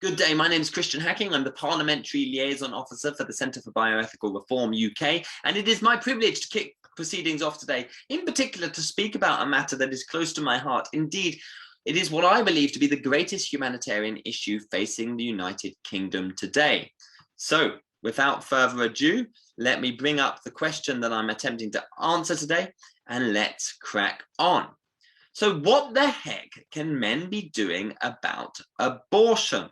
Good day, my name is Christian Hacking. I'm the Parliamentary Liaison Officer for the Centre for Bioethical Reform UK, and it is my privilege to kick proceedings off today, in particular to speak about a matter that is close to my heart. Indeed, it is what I believe to be the greatest humanitarian issue facing the United Kingdom today. So, without further ado, let me bring up the question that I'm attempting to answer today, and let's crack on. So what the heck can men be doing about abortion?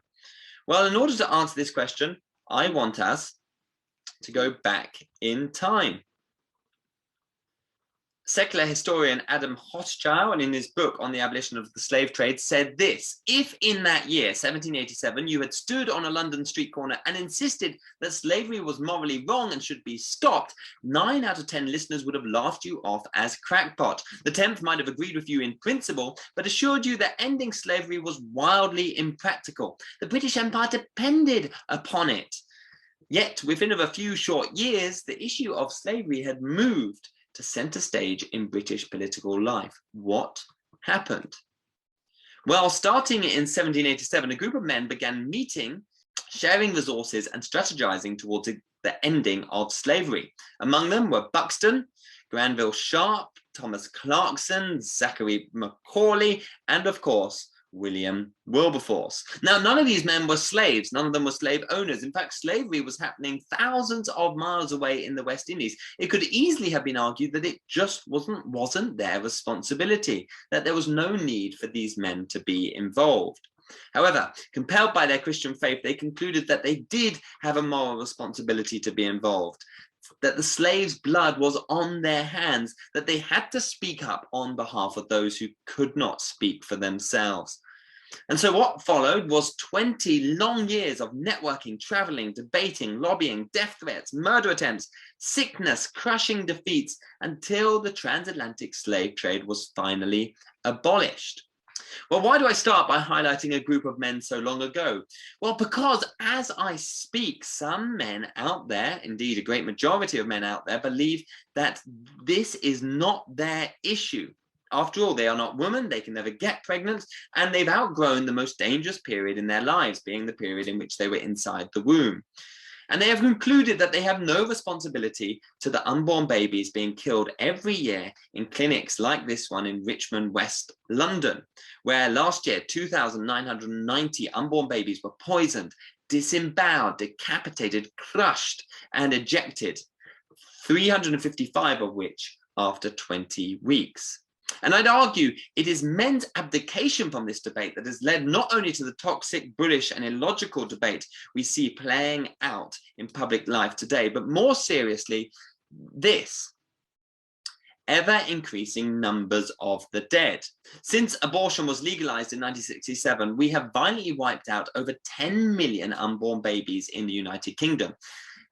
Well, in order to answer this question, I want us to go back in time. Secular historian Adam Hochschild, in his book on the abolition of the slave trade, said this: if in that year, 1787, you had stood on a London street corner and insisted that slavery was morally wrong and should be stopped, 9 out of 10 listeners would have laughed you off as crackpot. The 10th might have agreed with you in principle, but assured you that ending slavery was wildly impractical. The British Empire depended upon it. Yet, within a few short years, the issue of slavery had moved to center stage in British political life. What happened? Well, starting in 1787, a group of men began meeting, sharing resources and strategizing towards the ending of slavery. Among them were Buxton, Granville Sharp, Thomas Clarkson, Zachary Macaulay, and of course, William Wilberforce. Now, none of these men were slaves. None of them were slave owners. In fact, slavery was happening thousands of miles away in the West Indies. It could easily have been argued that it just wasn't their responsibility, that there was no need for these men to be involved. However, compelled by their Christian faith, they concluded that they did have a moral responsibility to be involved, that the slaves' blood was on their hands, that they had to speak up on behalf of those who could not speak for themselves. And so what followed was 20 long years of networking, traveling, debating, lobbying, death threats, murder attempts, sickness, crushing defeats, until the transatlantic slave trade was finally abolished. Well, why do I start by highlighting a group of men so long ago? Well, because as I speak, some men out there, indeed a great majority of men out there, believe that this is not their issue. After all, they are not women, they can never get pregnant, and they've outgrown the most dangerous period in their lives, being the period in which they were inside the womb. And they have concluded that they have no responsibility to the unborn babies being killed every year in clinics like this one in Richmond, West London, where last year 2,990 unborn babies were poisoned, disemboweled, decapitated, crushed, and ejected, 355 of which after 20 weeks. And I'd argue it is men's abdication from this debate that has led not only to the toxic, bullish and illogical debate we see playing out in public life today, but more seriously, this: ever increasing numbers of the dead. Since abortion was legalized in 1967, we have violently wiped out over 10 million unborn babies in the United Kingdom.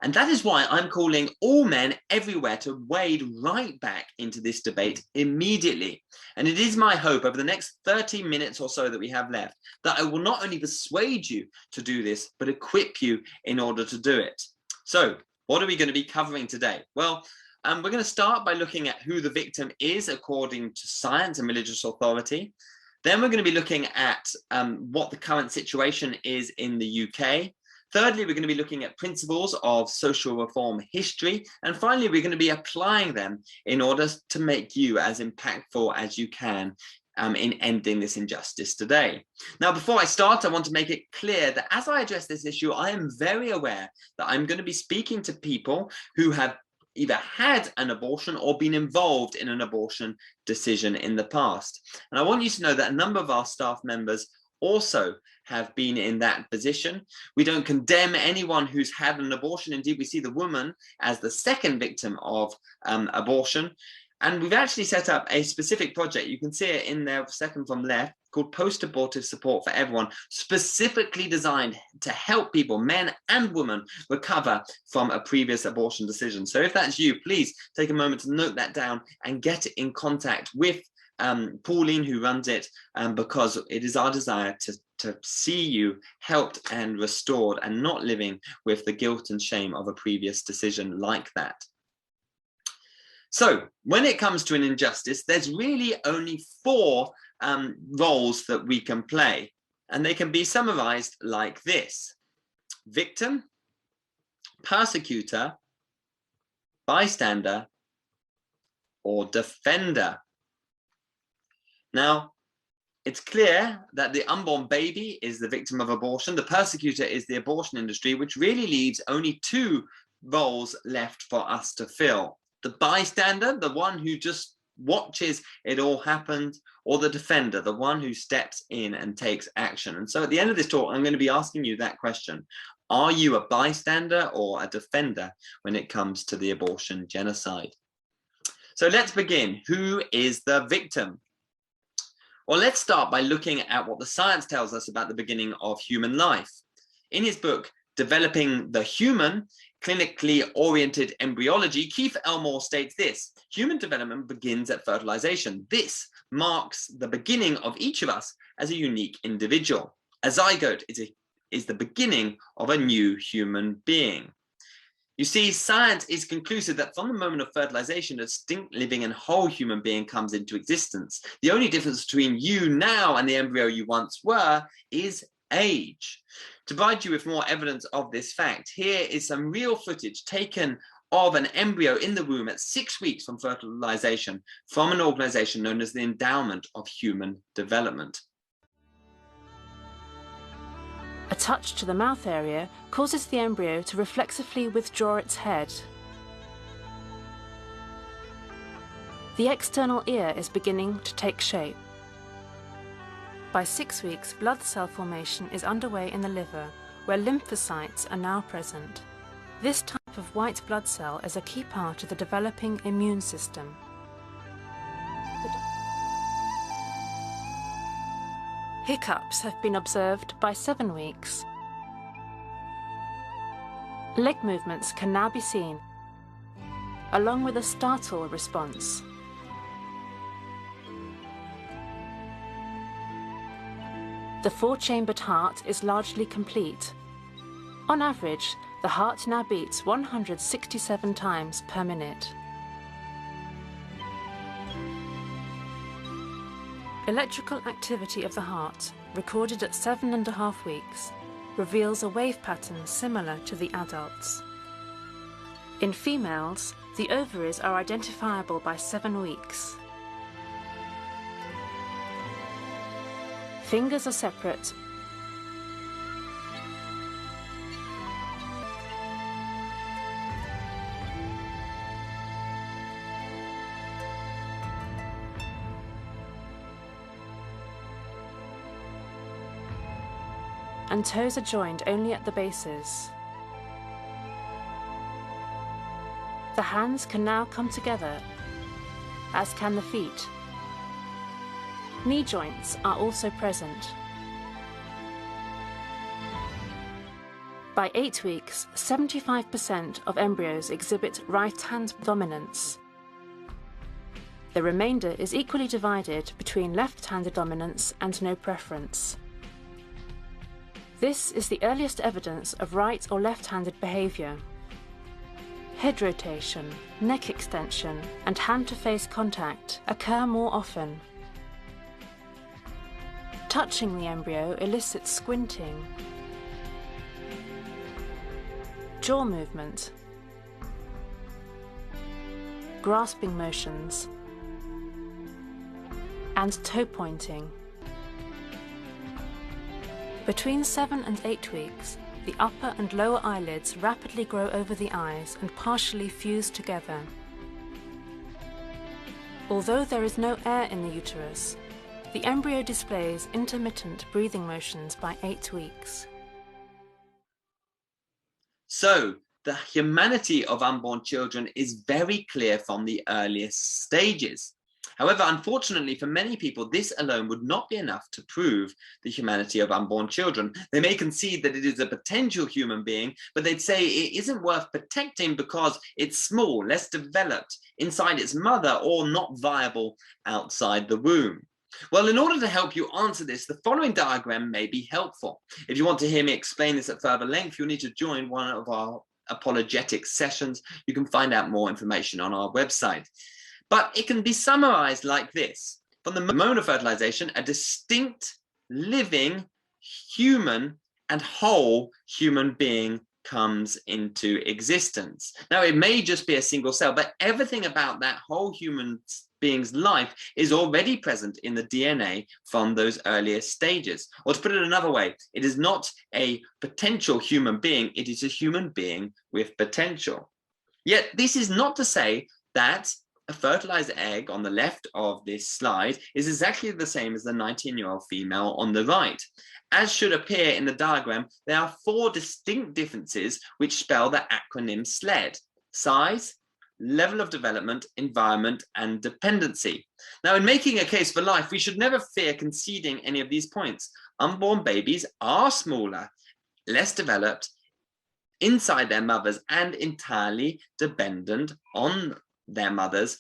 And that is why I'm calling all men everywhere to wade right back into this debate immediately. And it is my hope over the next 30 minutes or so that we have left that I will not only persuade you to do this, but equip you in order to do it. So what are we going to be covering today? Well, we're going to start by looking at who the victim is according to science and religious authority. Then we're going to be looking at what the current situation is in the UK. Thirdly, we're going to be looking at principles of social reform history. And finally, we're going to be applying them in order to make you as impactful as you can in ending this injustice today. Now, before I start, I want to make it clear that as I address this issue, I am very aware that I'm going to be speaking to people who have either had an abortion or been involved in an abortion decision in the past. And I want you to know that a number of our staff members also have been in that position. We don't condemn anyone who's had an abortion. Indeed, we see the woman as the second victim of abortion. And we've actually set up a specific project. You can see it in there, second from left, called Post-Abortive Support for Everyone, specifically designed to help people, men and women, recover from a previous abortion decision. So if that's you, please take a moment to note that down and get in contact with Pauline, who runs it, because it is our desire to see you helped and restored and not living with the guilt and shame of a previous decision like that. So when it comes to an injustice, there's really only 4 roles that we can play. And they can be summarized like this: victim, persecutor, bystander, or defender. Now, it's clear that the unborn baby is the victim of abortion. The persecutor is the abortion industry, which really leaves only two roles left for us to fill: the bystander, the one who just watches it all happen, or the defender, the one who steps in and takes action. And so at the end of this talk, I'm going to be asking you that question: are you a bystander or a defender when it comes to the abortion genocide? So let's begin. Who is the victim? Well, let's start by looking at what the science tells us about the beginning of human life. In his book, Developing the Human, Clinically Oriented Embryology, Keith Elmore states this: human development begins at fertilization. This marks the beginning of each of us as a unique individual. A zygote is the beginning of a new human being. You see, science is conclusive that from the moment of fertilization, a distinct, living and whole human being comes into existence. The only difference between you now and the embryo you once were is age. To provide you with more evidence of this fact, here is some real footage taken of an embryo in the womb at 6 weeks from fertilization from an organization known as the Endowment of Human Development. A touch to the mouth area causes the embryo to reflexively withdraw its head. The external ear is beginning to take shape. By 6 weeks, blood cell formation is underway in the liver, where lymphocytes are now present. This type of white blood cell is a key part of the developing immune system. Hiccups have been observed by 7 weeks. Leg movements can now be seen, along with a startle response. The 4-chambered heart is largely complete. On average, the heart now beats 167 times per minute. Electrical activity of the heart, recorded at 7.5 weeks, reveals a wave pattern similar to the adults. In females, the ovaries are identifiable by 7 weeks. Fingers are separate. And toes are joined only at the bases. The hands can now come together, as can the feet. Knee joints are also present. By 8 weeks, 75% of embryos exhibit right-hand dominance. The remainder is equally divided between left-handed dominance and no preference. This is the earliest evidence of right or left-handed behavior. Head rotation, neck extension, and hand-to-face contact occur more often. Touching the embryo elicits squinting, jaw movement, grasping motions, and toe pointing. Between 7 and 8 weeks, the upper and lower eyelids rapidly grow over the eyes and partially fuse together. Although there is no air in the uterus, the embryo displays intermittent breathing motions by 8 weeks. So, the humanity of unborn children is very clear from the earliest stages. However, unfortunately for many people, this alone would not be enough to prove the humanity of unborn children. They may concede that it is a potential human being, but they'd say it isn't worth protecting because it's small, less developed inside its mother, or not viable outside the womb. Well, in order to help you answer this, the following diagram may be helpful. If you want to hear me explain this at further length, you'll need to join one of our apologetics sessions. You can find out more information on our website. But it can be summarized like this. From the moment of fertilization, a distinct, living, human and whole human being comes into existence. Now, it may just be a single cell, but everything about that whole human being's life is already present in the DNA from those earliest stages. Or to put it another way, it is not a potential human being, it is a human being with potential. Yet this is not to say that a fertilized egg on the left of this slide is exactly the same as the 19-year-old female on the right. As should appear in the diagram, there are 4 distinct differences which spell the acronym SLED: size, level of development, environment, and dependency. Now, in making a case for life, we should never fear conceding any of these points. Unborn babies are smaller, less developed inside their mothers, and entirely dependent on their mothers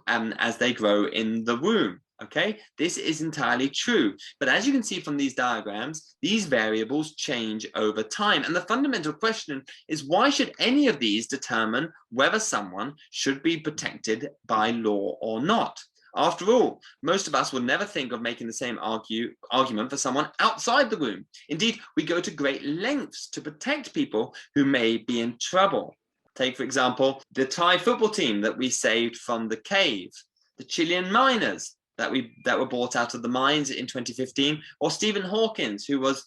as they grow in the womb. Okay, this is entirely true. But as you can see from these diagrams, these variables change over time. And the fundamental question is, why should any of these determine whether someone should be protected by law or not? After all, most of us will never think of making the same argument for someone outside the womb. Indeed, we go to great lengths to protect people who may be in trouble. Take, for example, the Thai football team that we saved from the cave, the Chilean miners that were brought out of the mines in 2015, or Stephen Hawkins, who was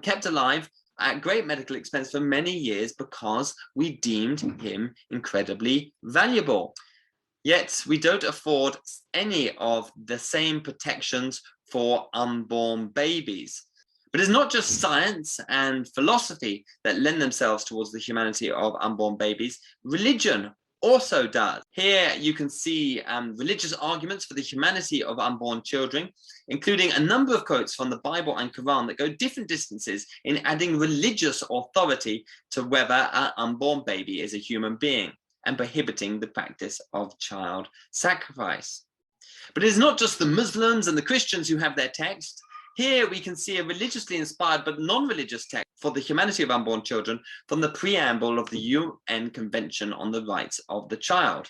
kept alive at great medical expense for many years because we deemed him incredibly valuable. Yet we don't afford any of the same protections for unborn babies. But it's not just science and philosophy that lend themselves towards the humanity of unborn babies. Religion also does. Here you can see religious arguments for the humanity of unborn children, including a number of quotes from the Bible and Quran that go different distances in adding religious authority to whether an unborn baby is a human being, and prohibiting the practice of child sacrifice. But it is not just the Muslims and the Christians who have their text. Here we can see a religiously inspired but non-religious text for the humanity of unborn children from the preamble of the UN Convention on the Rights of the Child.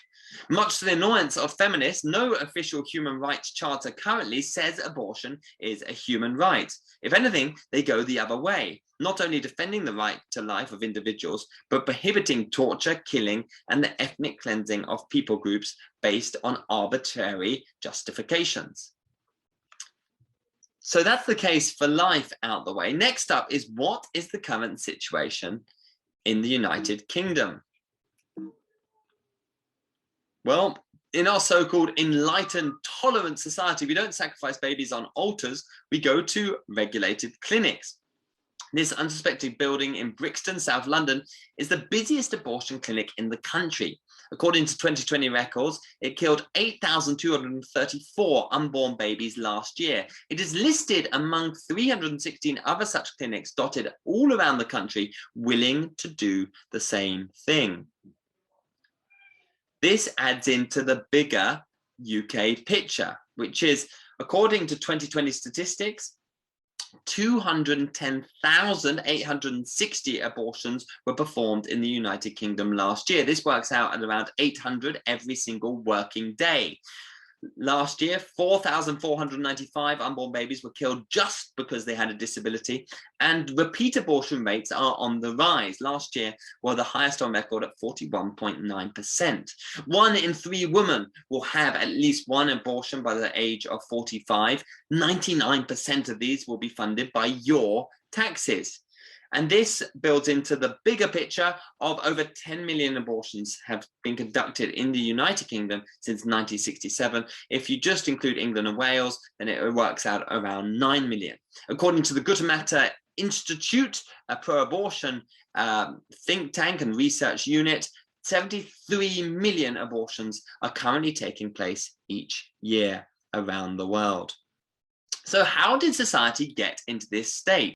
Much to the annoyance of feminists, no official human rights charter currently says abortion is a human right. If anything, they go the other way, not only defending the right to life of individuals, but prohibiting torture, killing, and the ethnic cleansing of people groups based on arbitrary justifications. So that's the case for life out the way. Next up is, what is the current situation in the United Kingdom? Well, in our so-called enlightened, tolerant society, we don't sacrifice babies on altars, we go to regulated clinics. This unsuspected building in Brixton, South London, is the busiest abortion clinic in the country. According to 2020 records, it killed 8,234 unborn babies last year. It is listed among 316 other such clinics dotted all around the country, willing to do the same thing. This adds into the bigger UK picture, which is, according to 2020 statistics, 210,860 abortions were performed in the United Kingdom last year. This works out at around 800 every single working day. Last year, 4,495 unborn babies were killed just because they had a disability, and repeat abortion rates are on the rise. Last year were the highest on record at 41.9%. 1 in 3 women will have at least one abortion by the age of 45. 99% of these will be funded by your taxes. And this builds into the bigger picture of over 10 million abortions have been conducted in the United Kingdom since 1967. If you just include England and Wales, then it works out around 9 million. According to the Guttamatta Institute, a pro-abortion think tank and research unit, 73 million abortions are currently taking place each year around the world. So how did society get into this state?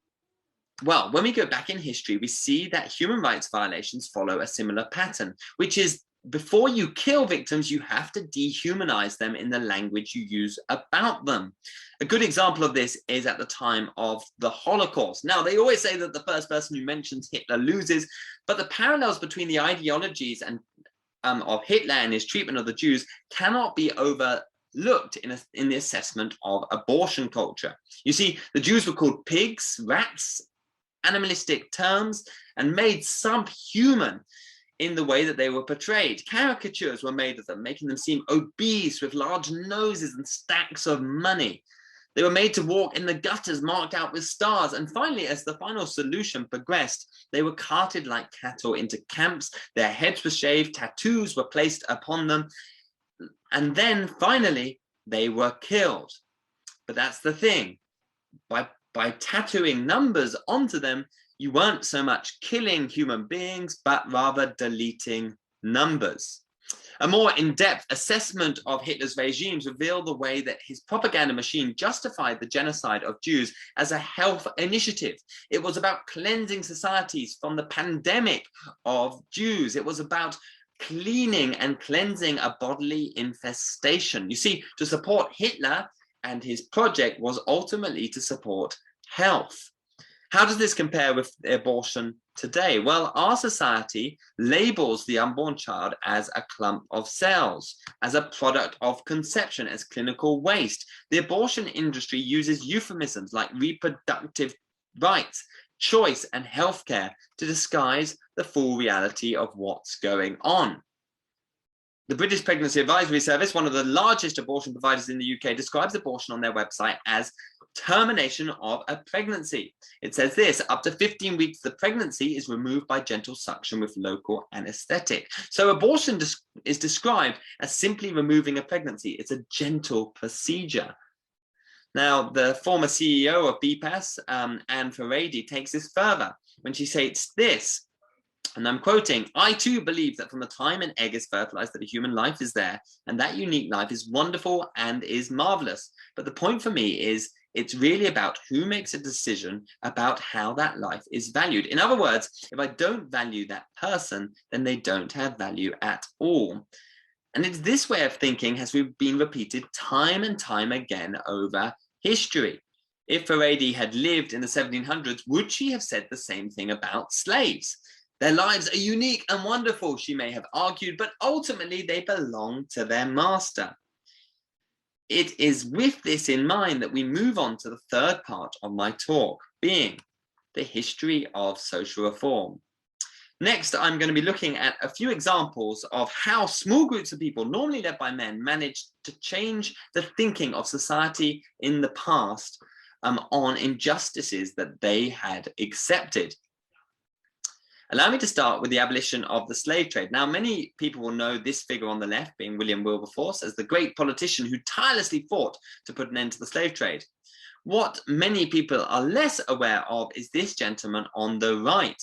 Well, when we go back in history, we see that human rights violations follow a similar pattern, which is, before you kill victims, you have to dehumanize them in the language you use about them. A good example of this is at the time of the Holocaust. Now, they always say that the first person who mentions Hitler loses, but the parallels between the ideologies and of Hitler and his treatment of the Jews cannot be looked in the assessment of abortion culture. You see, the Jews were called pigs, rats, animalistic terms, and made subhuman in the way that they were portrayed. Caricatures were made of them, making them seem obese with large noses and stacks of money. They were made to walk in the gutters marked out with stars. And finally, as the final solution progressed, they were carted like cattle into camps. Their heads were shaved, tattoos were placed upon them. And then finally, they were killed. But that's the thing. By tattooing numbers onto them, you weren't so much killing human beings, but rather deleting numbers. A more in-depth assessment of Hitler's regimes revealed the way that his propaganda machine justified the genocide of Jews as a health initiative. It was about cleansing societies from the pandemic of Jews. It was about cleaning and cleansing a bodily infestation. You see, to support Hitler and his project was ultimately to support health. How does this compare with abortion today? Well, our society labels the unborn child as a clump of cells, as a product of conception, as clinical waste. The abortion industry uses euphemisms like reproductive rights, choice, and healthcare to disguise the full reality of what's going on. The British Pregnancy Advisory Service, one of the largest abortion providers in the UK, describes abortion on their website as termination of a pregnancy. It says this: up to 15 weeks, the pregnancy is removed by gentle suction with local anesthetic. So abortion is described as simply removing a pregnancy. It's a gentle procedure. Now, the former CEO of BPAS, Anne Furedi, takes this further when she states this, and I'm quoting, "I too believe that from the time an egg is fertilized that a human life is there, and that unique life is wonderful and is marvelous. But the point for me is it's really about who makes a decision about how that life is valued. In other words, if I don't value that person, then they don't have value at all." And it's this way of thinking has been repeated time and time again over history. If Furedi had lived in the 1700s, would she have said the same thing about slaves? Their lives are unique and wonderful, she may have argued, but ultimately they belong to their master. It is with this in mind that we move on to the third part of my talk, being the history of social reform. Next, I'm going to be looking at a few examples of how small groups of people, normally led by men, managed to change the thinking of society in the past on injustices that they had accepted. Allow me to start with the abolition of the slave trade. Now, many people will know this figure on the left, being William Wilberforce, as the great politician who tirelessly fought to put an end to the slave trade. What many people are less aware of is this gentleman on the right,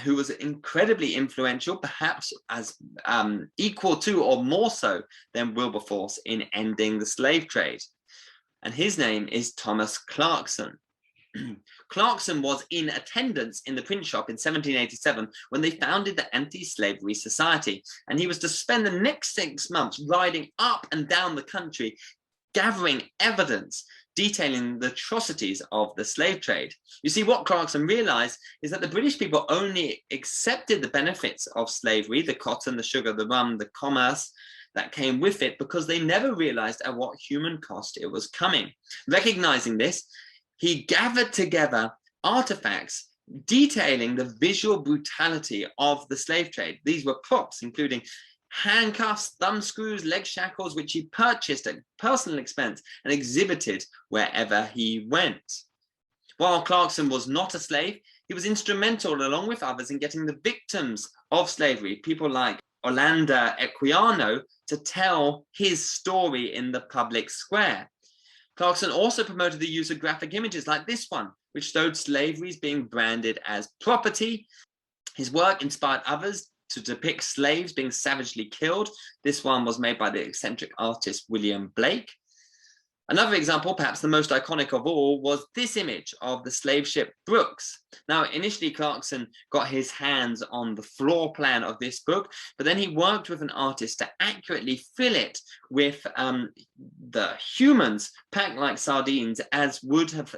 who was incredibly influential, perhaps as equal to or more so than Wilberforce in ending the slave trade. And his name is Thomas Clarkson. Clarkson was in attendance in the print shop in 1787 when they founded the Anti-Slavery Society, and he was to spend the next 6 months riding up and down the country, gathering evidence detailing the atrocities of the slave trade. You see, what Clarkson realized is that the British people only accepted the benefits of slavery, the cotton, the sugar, the rum, the commerce that came with it, because they never realized at what human cost it was coming. Recognizing this, he gathered together artifacts detailing the visual brutality of the slave trade. These were props, including handcuffs, thumb screws, leg shackles, which he purchased at personal expense and exhibited wherever he went. While Clarkson was not a slave, he was instrumental, along with others, in getting the victims of slavery, people like Orlando Equiano, to tell his story in the public square. Clarkson also promoted the use of graphic images like this one, which showed slavery as being branded as property. His work inspired others to depict slaves being savagely killed. This one was made by the eccentric artist William Blake. Another example, perhaps the most iconic of all, was this image of the slave ship Brooks. Now, initially, Clarkson got his hands on the floor plan of this book, but then he worked with an artist to accurately fill it with the humans packed like sardines, as would have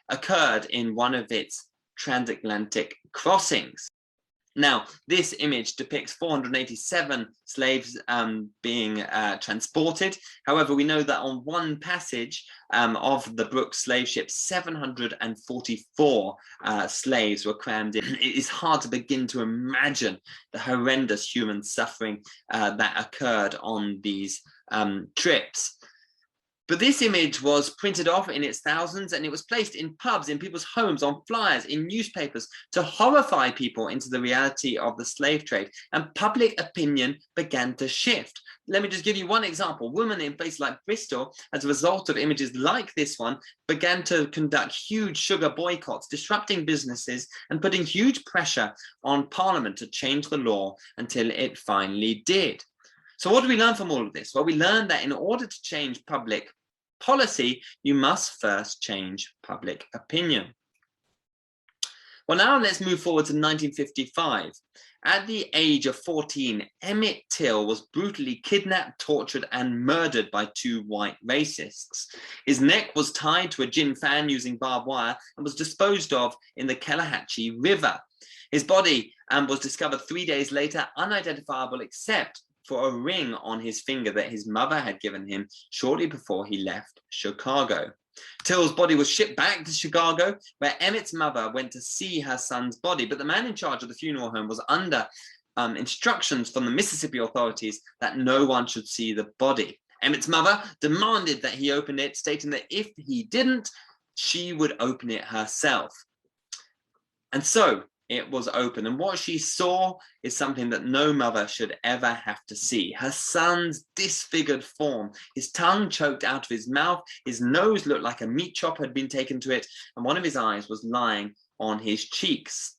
occurred in one of its transatlantic crossings. Now, this image depicts 487 slaves being transported. However, we know that on one passage of the Brooks slave ship, 744 slaves were crammed in. It is hard to begin to imagine the horrendous human suffering that occurred on these trips. But this image was printed off in its thousands, and it was placed in pubs, in people's homes, on flyers, in newspapers, to horrify people into the reality of the slave trade. And public opinion began to shift. Let me just give you one example. Women in places like Bristol, as a result of images like this one, began to conduct huge sugar boycotts, disrupting businesses and putting huge pressure on Parliament to change the law until it finally did. So what do we learn from all of this? Well, we learned that in order to change public policy, you must first change public opinion. Well, now let's move forward to 1955. At the age of 14, Emmett Till was brutally kidnapped, tortured, and murdered by two white racists. His neck was tied to a gin fan using barbed wire and was disposed of in the Calahachie River. His body was discovered 3 days later, unidentifiable except for a ring on his finger that his mother had given him shortly before he left Chicago. Till's body was shipped back to Chicago, where Emmett's mother went to see her son's body, but the man in charge of the funeral home was under instructions from the Mississippi authorities that no one should see the body. Emmett's mother demanded that he open it, stating that if he didn't, she would open it herself. And so it was open, and what she saw is something that no mother should ever have to see. Her son's disfigured form, his tongue choked out of his mouth, his nose looked like a meat chop had been taken to it, and one of his eyes was lying on his cheeks.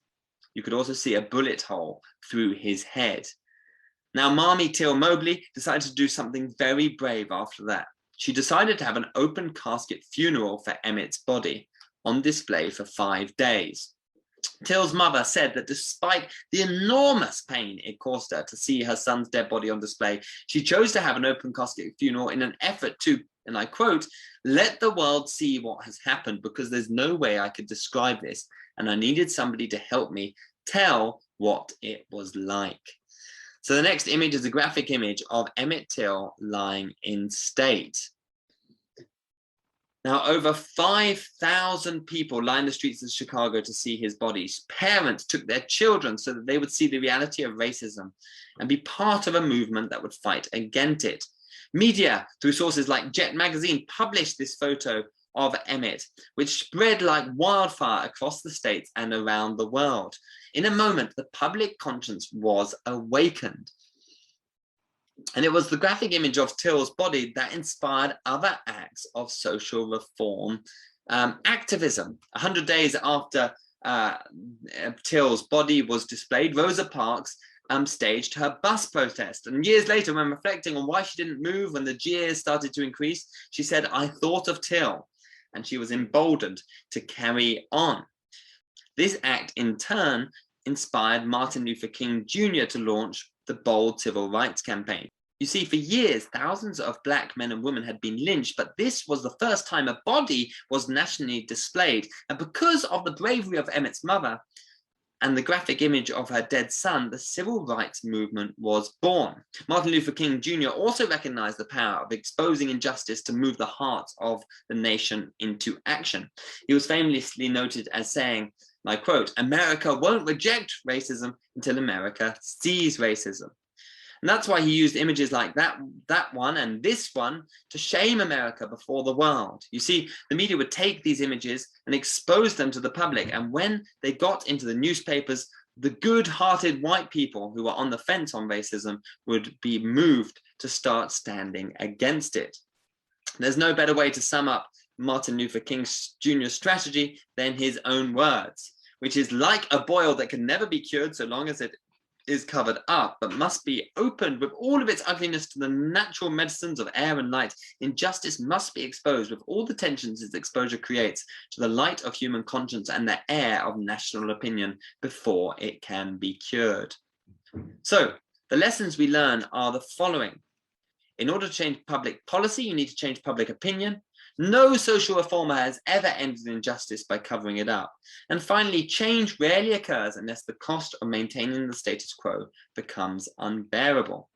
You could also see a bullet hole through his head. Now, Mamie Till Mobley decided to do something very brave after that. She decided to have an open casket funeral for Emmett's body on display for 5 days. Till's mother said that despite the enormous pain it caused her to see her son's dead body on display, she chose to have an open casket funeral in an effort to, and I quote, "let the world see what has happened, because there's no way I could describe this, and I needed somebody to help me tell what it was like." So the next image is a graphic image of Emmett Till lying in state. Now, over 5,000 people lined the streets of Chicago to see his body. Parents took their children so that they would see the reality of racism and be part of a movement that would fight against it. Media, through sources like Jet magazine, published this photo of Emmett, which spread like wildfire across the states and around the world. In a moment, the public conscience was awakened. And it was the graphic image of Till's body that inspired other acts of social reform activism. 100 days after Till's body was displayed, Rosa Parks staged her bus protest. And years later, when reflecting on why she didn't move when the jeers started to increase, she said, "I thought of Till," and she was emboldened to carry on. This act, in turn, inspired Martin Luther King Jr. to launch the Bold Civil Rights Campaign. You see, for years, thousands of black men and women had been lynched, but this was the first time a body was nationally displayed. And because of the bravery of Emmett's mother and the graphic image of her dead son, the civil rights movement was born. Martin Luther King Jr. also recognized the power of exposing injustice to move the hearts of the nation into action. He was famously noted as saying, and I quote, "America won't reject racism until America sees racism." And that's why he used images like that one and this one to shame America before the world. You see, the media would take these images and expose them to the public. And when they got into the newspapers, the good-hearted white people who were on the fence on racism would be moved to start standing against it. There's no better way to sum up Martin Luther King Jr.'s strategy than his own words, which is like a boil that can never be cured so long as it is covered up, but must be opened with all of its ugliness to the natural medicines of air and light. Injustice must be exposed with all the tensions its exposure creates to the light of human conscience and the air of national opinion before it can be cured. So the lessons we learn are the following. In order to change public policy, you need to change public opinion. No social reformer has ever ended injustice by covering it up. And finally, change rarely occurs unless the cost of maintaining the status quo becomes unbearable.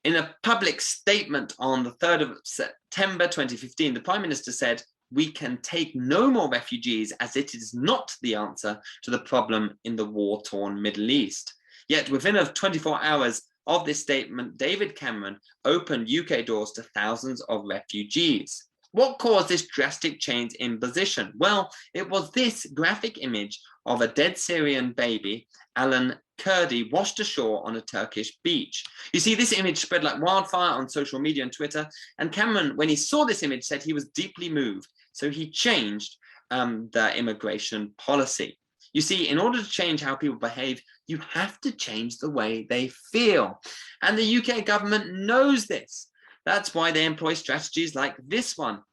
In a public statement on the 3rd of September 2015, the Prime Minister said, "We can take no more refugees as it is not the answer to the problem in the war-torn Middle East." Yet within 24 hours of this statement, David Cameron opened UK doors to thousands of refugees. What caused this drastic change in position? Well, it was this graphic image of a dead Syrian baby, Alan Kurdi, washed ashore on a Turkish beach. You see, this image spread like wildfire on social media and Twitter, and Cameron, when he saw this image, said he was deeply moved. So he changed the immigration policy. You see, in order to change how people behave, you have to change the way they feel. And the UK government knows this. That's why they employ strategies like this one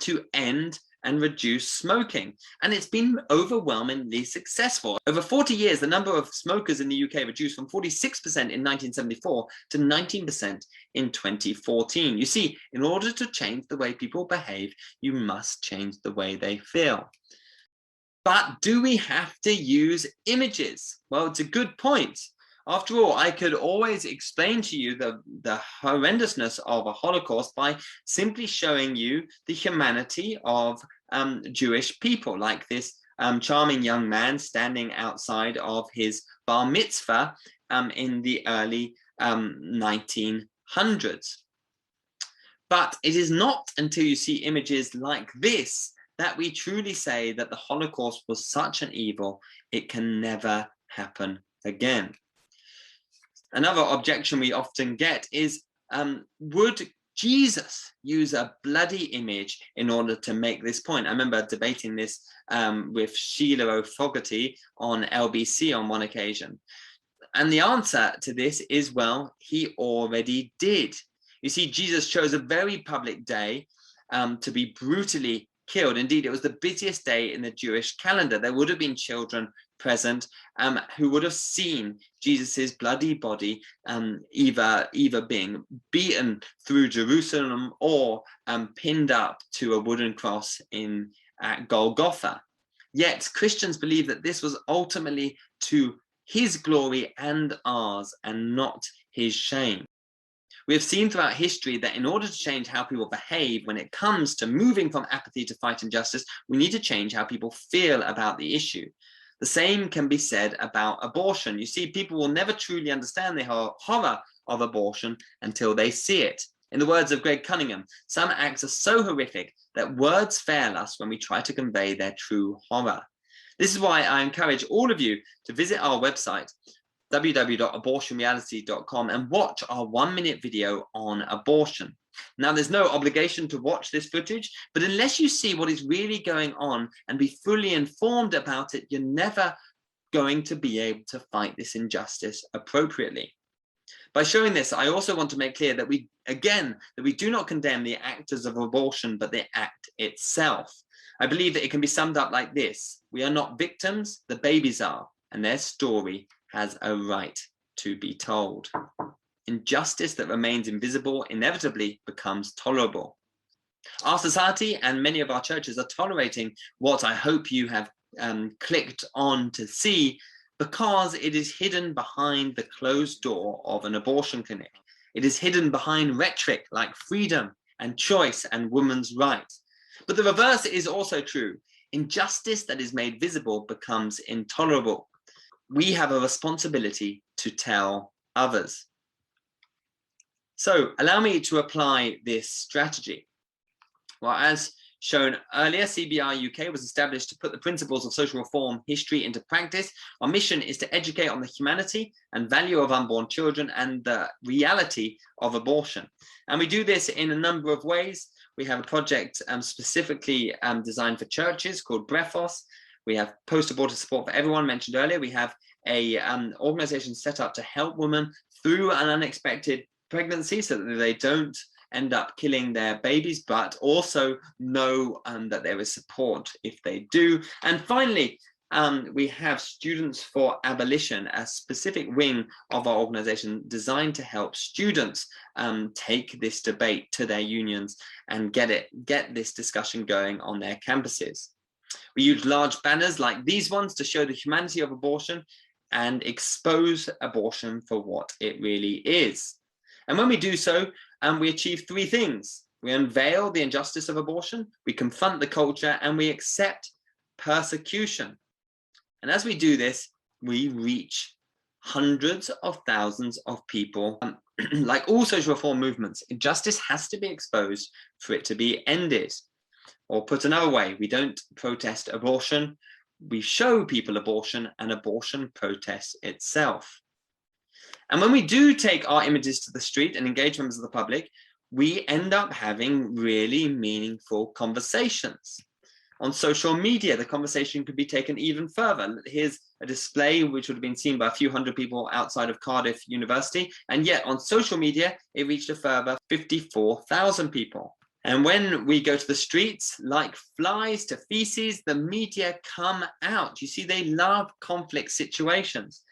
to end and reduce smoking. And it's been overwhelmingly successful. Over 40 years, the number of smokers in the UK reduced from 46% in 1974 to 19% in 2014. You see, in order to change the way people behave, you must change the way they feel. But do we have to use images? Well, it's a good point. After all, I could always explain to you the horrendousness of a Holocaust by simply showing you the humanity of Jewish people, like this charming young man standing outside of his bar mitzvah in the early 1900s. But it is not until you see images like this that we truly say that the Holocaust was such an evil, it can never happen again. Another objection we often get is, would Jesus use a bloody image in order to make this point? I remember debating this with Sheila O'Fogarty on LBC on one occasion. And the answer to this is, well, he already did. You see, Jesus chose a very public day to be brutally killed. Indeed, it was the busiest day in the Jewish calendar. There would have been children present who would have seen Jesus's bloody body either being beaten through Jerusalem or pinned up to a wooden cross at Golgotha. Yet Christians believe that this was ultimately to his glory and ours, and not his shame. We have seen throughout history that in order to change how people behave when it comes to moving from apathy to fight injustice, we need to change how people feel about the issue. The same can be said about abortion. You see, people will never truly understand the horror of abortion until they see it. In the words of Greg Cunningham, some acts are so horrific that words fail us when we try to convey their true horror. This is why I encourage all of you to visit our website, www.abortionreality.com, and watch our 1-minute video on abortion. Now, there's no obligation to watch this footage, but unless you see what is really going on and be fully informed about it, you're never going to be able to fight this injustice appropriately. By showing this, I also want to make clear that we do not condemn the actors of abortion, but the act itself. I believe that it can be summed up like this: we are not victims, the babies are, and their story has a right to be told. Injustice that remains invisible inevitably becomes tolerable. Our society and many of our churches are tolerating what I hope you have clicked on to see, because it is hidden behind the closed door of an abortion clinic. It is hidden behind rhetoric like freedom and choice and women's rights. But the reverse is also true. Injustice that is made visible becomes intolerable. We have a responsibility to tell others. So allow me to apply this strategy. Well, as shown earlier, CBR UK was established to put the principles of social reform history into practice. Our mission is to educate on the humanity and value of unborn children and the reality of abortion. And we do this in a number of ways. We have a project specifically designed for churches called Brephos. We have post-abortive support for everyone mentioned earlier. We have a organization set up to help women through an unexpected pregnancy so that they don't end up killing their babies, but also know that there is support if they do. And finally, we have Students for Abolition, a specific wing of our organization designed to help students take this debate to their unions and get this discussion going on their campuses. We use large banners like these ones to show the humanity of abortion and expose abortion for what it really is. And when we do so, we achieve three things. We unveil the injustice of abortion, we confront the culture, and we accept persecution. And as we do this, we reach hundreds of thousands of people. Like all social reform movements, injustice has to be exposed for it to be ended. Or put another way, we don't protest abortion, we show people abortion, and abortion protests itself. And when we do take our images to the street and engage members of the public, we end up having really meaningful conversations. On social media, the conversation could be taken even further. Here's a display which would have been seen by a few hundred people outside of Cardiff University, and yet on social media, it reached a further 54,000 people. And when we go to the streets, like flies to feces, the media come out. You see, they love conflict situations.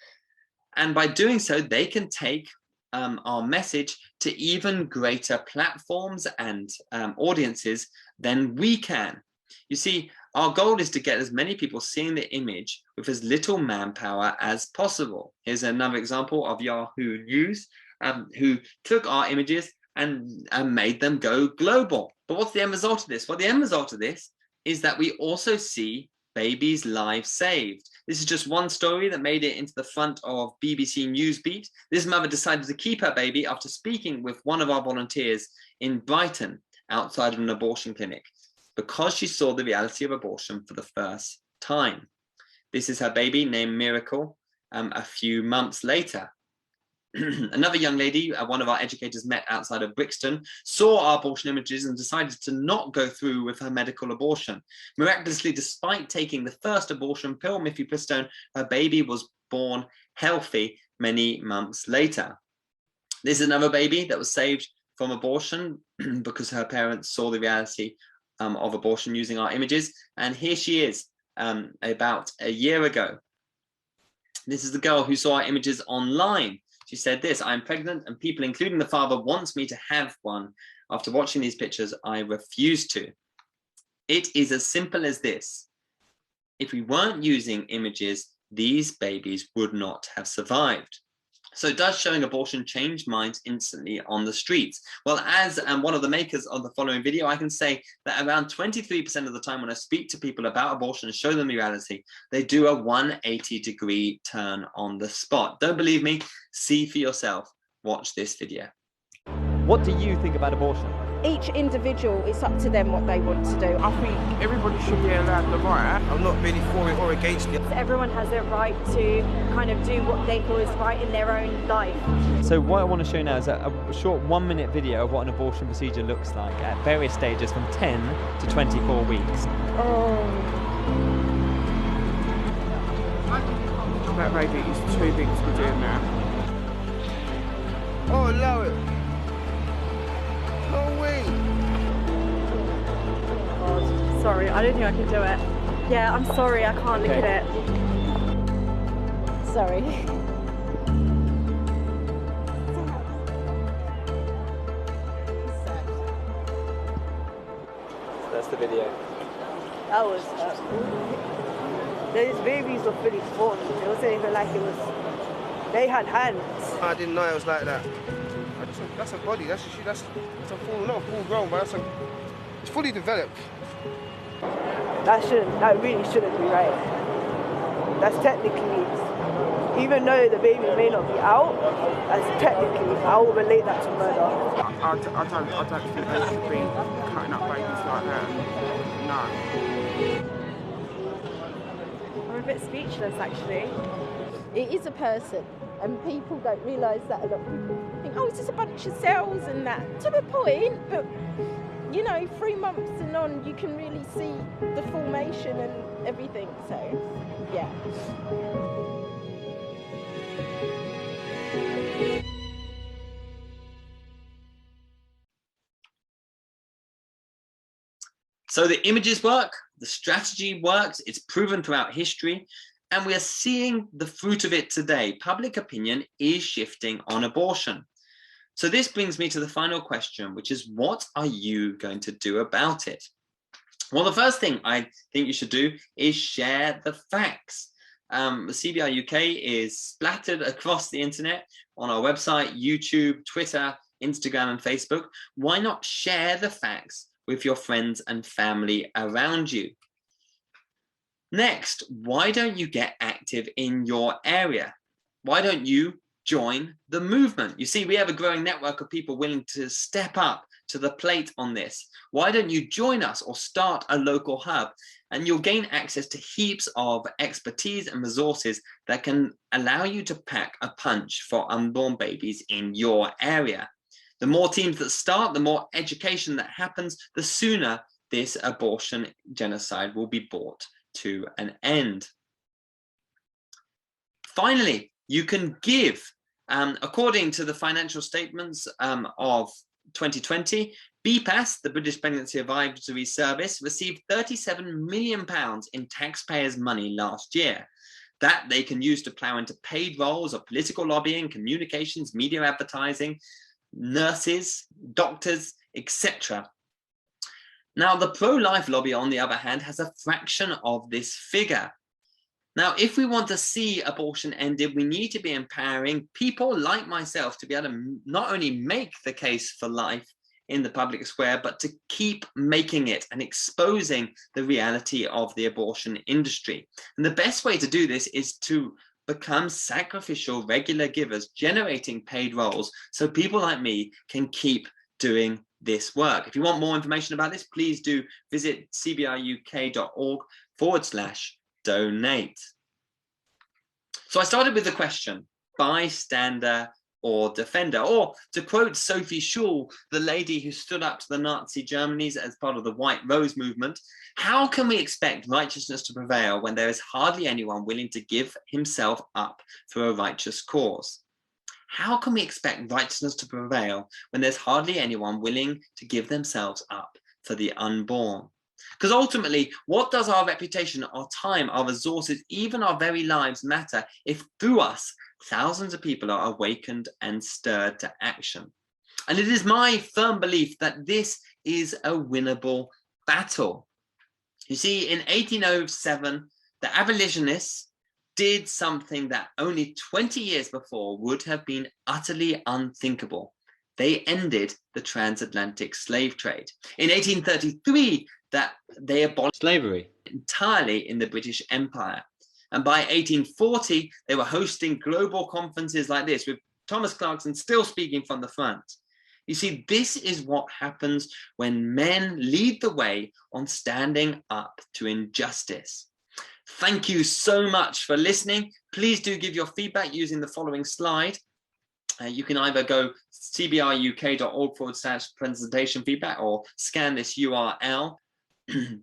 And by doing so, they can take our message to even greater platforms and audiences than we can. You see, our goal is to get as many people seeing the image with as little manpower as possible. Here's another example of Yahoo News, who took our images and made them go global. But what's the end result of this? Well, the end result of this is that we also see babies' lives saved. This is just one story that made it into the front of BBC Newsbeat. This mother decided to keep her baby after speaking with one of our volunteers in Brighton outside of an abortion clinic because she saw the reality of abortion for the first time. This is her baby named Miracle a few months later. Another young lady, one of our educators met outside of Brixton, saw our abortion images and decided to not go through with her medical abortion. Miraculously, despite taking the first abortion pill, mifepristone, her baby was born healthy many months later. This is another baby that was saved from abortion because her parents saw the reality of abortion using our images. And here she is about a year ago. This is the girl who saw our images online. She said this: "I'm pregnant and people, including the father, wants me to have one. After watching these pictures, I refuse to." It is as simple as this. If we weren't using images, these babies would not have survived. So does showing abortion change minds instantly on the streets? Well, as one of the makers of the following video, I can say that around 23% of the time when I speak to people about abortion and show them the reality, they do a 180-degree turn on the spot. Don't believe me? See for yourself. Watch this video. What do you think about abortion? Each individual, it's up to them what they want to do. I think everybody should be allowed the right. I'm not really for it or against it. Everyone has their right to kind of do what they feel is right in their own life. So what I want to show now is a short 1-minute video of what an abortion procedure looks like at various stages from 10 to 24 weeks. That baby is too big to be doing that. Oh, allow it. No way. God, sorry, I don't think I can do it. Yeah, I'm sorry, I can't look at it. Sorry. So that's the video. That was those babies were fully formed. It wasn't even like it was. They had hands. I didn't know it was like that. That's a body. That's a full, not full grown, but it's fully developed. That really shouldn't be right. That's technically, even though the baby may not be out, as technically, I will relate that to murder. I don't think they should be cutting up babies like that. No. I'm a bit speechless, actually. It is a person, and people don't realise that. A lot of people think, oh, it's just a bunch of cells and that. To a point, but you know, 3 months and on, you can really see the formation and everything. So, yeah. So the images work, the strategy works, it's proven throughout history, and we are seeing the fruit of it today. Public opinion is shifting on abortion. So this brings me to the final question, which is, what are you going to do about it? Well, the first thing I think you should do is share the facts. The CBI UK is splattered across the internet on our website, YouTube, Twitter, Instagram, and Facebook. Why not share the facts with your friends and family around you? Next, why don't you get active in your area? Why don't you join the movement? You see, we have a growing network of people willing to step up to the plate on this. Why don't you join us or start a local hub? And you'll gain access to heaps of expertise and resources that can allow you to pack a punch for unborn babies in your area. The more teams that start, the more education that happens, the sooner this abortion genocide will be brought to an end. Finally, you can give. According to the financial statements of 2020, BPAS, the British Pregnancy Advisory Service, received £37 million in taxpayers' money last year. That they can use to plough into paid roles of political lobbying, communications, media advertising, nurses, doctors, etc. Now, the pro-life lobby, on the other hand, has a fraction of this figure. Now, if we want to see abortion ended, we need to be empowering people like myself to be able to not only make the case for life in the public square, but to keep making it and exposing the reality of the abortion industry. And the best way to do this is to become sacrificial regular givers, generating paid roles so people like me can keep doing this work. If you want more information about this, please do visit cbiuk.org/donate. So I started with the question, bystander or defender, or to quote Sophie Scholl, the lady who stood up to the Nazi Germany's as part of the White Rose movement, how can we expect righteousness to prevail when there is hardly anyone willing to give himself up for a righteous cause? How can we expect righteousness to prevail when there's hardly anyone willing to give themselves up for the unborn? Because ultimately, what does our reputation, our time, our resources, even our very lives matter if through us, thousands of people are awakened and stirred to action? And it is my firm belief that this is a winnable battle. You see, in 1807, the abolitionists did something that only 20 years before would have been utterly unthinkable. They ended the transatlantic slave trade. In 1833, that they abolished slavery entirely in the British Empire. And by 1840, they were hosting global conferences like this, with Thomas Clarkson still speaking from the front. You see, this is what happens when men lead the way on standing up to injustice. Thank you so much for listening. Please do give your feedback using the following slide. You can either go cbiuk.org/presentation feedback or scan this URL.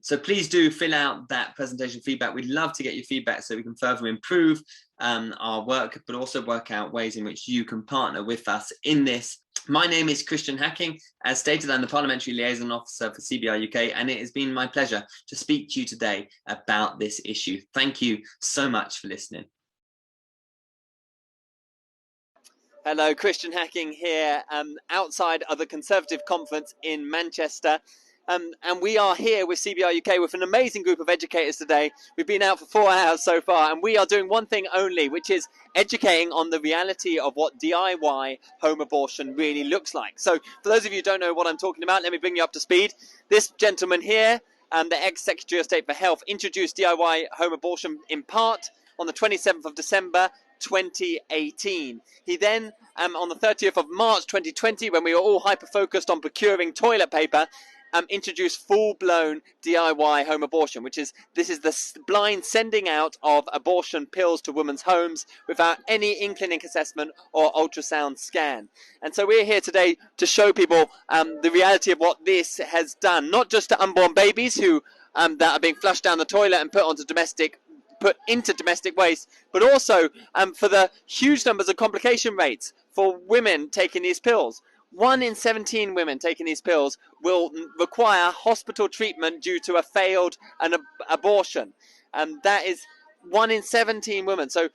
So please do fill out that presentation feedback. We'd love to get your feedback so we can further improve our work, but also work out ways in which you can partner with us in this. My name is Christian Hacking. As stated, I'm the Parliamentary Liaison Officer for CBI UK, and it has been my pleasure to speak to you today about this issue. Thank you so much for listening. Hello, Christian Hacking here, outside of the Conservative Conference in Manchester. And we are here with CBI UK with an amazing group of educators today. We've been out for 4 hours so far, and we are doing one thing only, which is educating on the reality of what DIY home abortion really looks like. So for those of you who don't know what I'm talking about, let me bring you up to speed. This gentleman here, the ex-Secretary of State for Health, introduced DIY home abortion in part on the 27th of December 2018. He then, on the 30th of March 2020, when we were all hyper-focused on procuring toilet paper, introduced full-blown DIY home abortion, this is the blind sending out of abortion pills to women's homes without any in-clinic assessment or ultrasound scan. And so we're here today to show people the reality of what this has done, not just to unborn babies who that are being flushed down the toilet and put into domestic waste, but also for the huge numbers of complication rates for women taking these pills. 1 in 17 women taking these pills will require hospital treatment due to a failed abortion. That is 1 in 17 women. So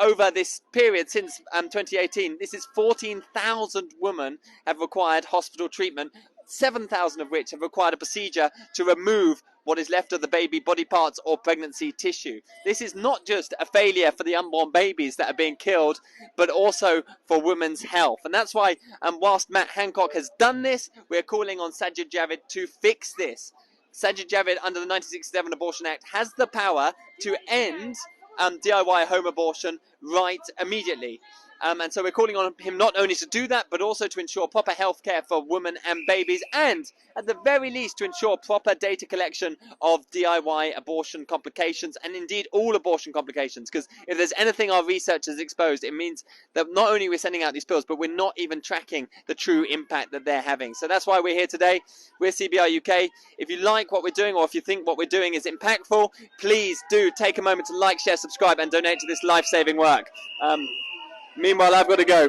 over this period since 2018, this is 14,000 women have required hospital treatment, 7,000 of which have required a procedure to remove what is left of the baby body parts or pregnancy tissue. This is not just a failure for the unborn babies that are being killed, but also for women's health. And that's why, whilst Matt Hancock has done this, we're calling on Sajid Javid to fix this. Sajid Javid, under the 1967 Abortion Act, has the power to end DIY home abortion right immediately. And so we're calling on him not only to do that, but also to ensure proper health care for women and babies, and at the very least to ensure proper data collection of DIY abortion complications, and indeed all abortion complications. Because if there's anything our research has exposed, it means that not only we're sending out these pills, but we're not even tracking the true impact that they're having. So that's why we're here today. We're CBR UK. If you like what we're doing, or if you think what we're doing is impactful, please do take a moment to like, share, subscribe, and donate to this life-saving work. Meanwhile, I've got to go.